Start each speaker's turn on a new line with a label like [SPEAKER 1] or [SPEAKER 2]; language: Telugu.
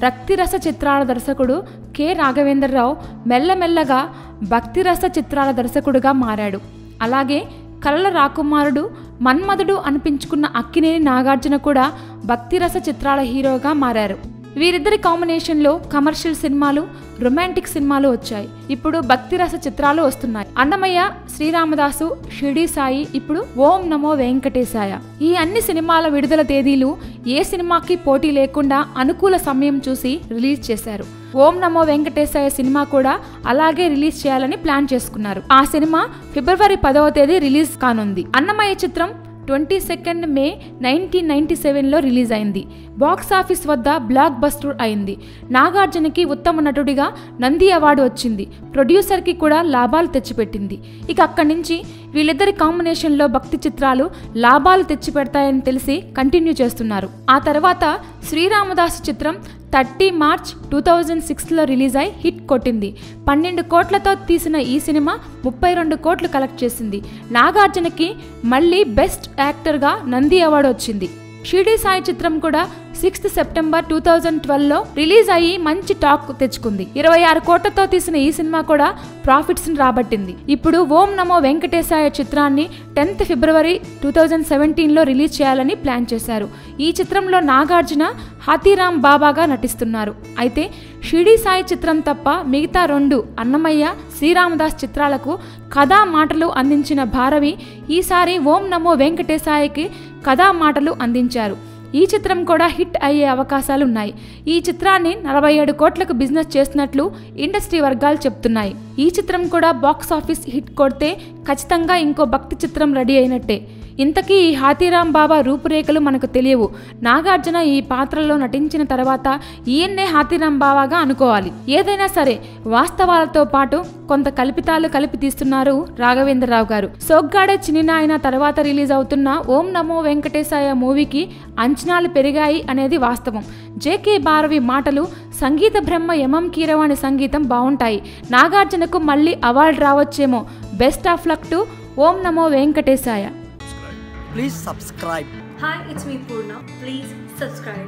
[SPEAKER 1] రక్తిరస చిత్రాల దర్శకుడు కె రాఘవేంద్రరావు మెల్లమెల్లగా భక్తిరస చిత్రాల దర్శకుడుగా మారాడు. అలాగే కలల రాకుమారుడు, మన్మధుడు అనిపించుకున్న అక్కినేని నాగార్జున కూడా భక్తిరస చిత్రాల హీరోగా మారారు. వీరిద్దరి కాంబినేషన్లో కమర్షియల్ సినిమాలు, రొమాంటిక్ సినిమాలు వచ్చాయి. ఇప్పుడు భక్తిరస చిత్రాలు వస్తున్నాయి. అన్నమయ్య, శ్రీరామదాసు, షిరిడి సాయి, ఇప్పుడు ఓం నమో వెంకటేశాయ. ఈ అన్ని సినిమాల విడుదల తేదీలు ఏ సినిమాకి పోటీ లేకుండా అనుకూల సమయం చూసి రిలీజ్ చేశారు. ఓం నమో వెంకటేశాయ సినిమా కూడా అలాగే రిలీజ్ చేయాలని ప్లాన్ చేసుకున్నారు. ఆ సినిమా ఫిబ్రవరి 10వ తేదీ రిలీజ్ కానుంది. అన్నమయ్య చిత్రం 22 మే 1997లో రిలీజ్ అయింది. బాక్సాఫీస్ వద్ద బ్లాక్ బస్టర్ అయింది. నాగార్జునకి ఉత్తమ నటుడిగా నంది అవార్డు వచ్చింది. ప్రొడ్యూసర్కి కూడా లాభాలు తెచ్చిపెట్టింది. ఇక అక్కడి నుంచి వీళ్ళిద్దరి కాంబినేషన్లో భక్తి చిత్రాలు లాభాలు తెచ్చిపెడతాయని తెలిసి కంటిన్యూ చేస్తున్నారు. ఆ తర్వాత శ్రీరామదాసు చిత్రం 30 మార్చ్ 2006లో రిలీజ్ అయి హిట్ కొట్టింది. 12 కోట్లతో తీసిన ఈ సినిమా 32 కోట్లు కలెక్ట్ చేసింది. నాగార్జునకి మళ్ళీ బెస్ట్ యాక్టర్గా నంది అవార్డు వచ్చింది. షిరిడి సాయి చిత్రం కూడా 6 సెప్టెంబర్ 2012లో రిలీజ్ అయ్యి మంచి టాక్ తెచ్చుకుంది. 26 కోట్లతో తీసిన ఈ సినిమా కూడా ప్రాఫిట్స్ రాబట్టింది. ఇప్పుడు ఓం నమో వెంకటేశాయ చిత్రాన్ని 10th ఫిబ్రవరి 2017లో రిలీజ్ చేయాలని ప్లాన్ చేశారు. ఈ చిత్రంలో నాగార్జున హాతీరామ్ బాబాగా నటిస్తున్నారు. అయితే షిరిడి సాయి చిత్రం తప్ప మిగతా 2 అన్నమయ్య, శ్రీరామదాస్ చిత్రాలకు కథా మాటలు అందించిన భారవి ఈసారి ఓం నమో వెంకటేశాయకి కథా మాటలు అందించారు. ఈ చిత్రం కూడా హిట్ అయ్యే అవకాశాలున్నాయి. ఈ చిత్రాన్ని 47 కోట్లకు బిజినెస్ చేస్తున్నట్లు ఇండస్ట్రీ వర్గాలు చెప్తున్నాయి. ఈ చిత్రం కూడా బాక్సాఫీస్ హిట్ కొడితే ఖచ్చితంగా ఇంకో భక్తి చిత్రం రెడీ అయినట్టే. ఇంతకీ ఈ హాతీరామ్ బాబా రూపురేఖలు మనకు తెలియవు. నాగార్జున ఈ పాత్రలో నటించిన తర్వాత ఈయన్నే హాతీరామ్ బాబాగా అనుకోవాలి. ఏదైనా సరే వాస్తవాలతో పాటు కొంత కల్పితాలు కలిపి తీస్తున్నారు రాఘవేంద్రరావు గారు. సోగ్గాడే చిన్నినాయన తర్వాత రిలీజ్ అవుతున్న ఓం నమో వెంకటేశాయ మూవీకి అంచనాలు పెరిగాయి అనేది వాస్తవం. జేకే భారవి మాటలు, సంగీత బ్రహ్మ ఎంఎం కీరవాణి సంగీతం బాగుంటాయి. నాగార్జునకు మళ్ళీ అవార్డు రావచ్చేమో. Best of luck to Om Namo Venkatesaya.
[SPEAKER 2] Please subscribe.
[SPEAKER 3] Hi, it's me Purna. Please subscribe.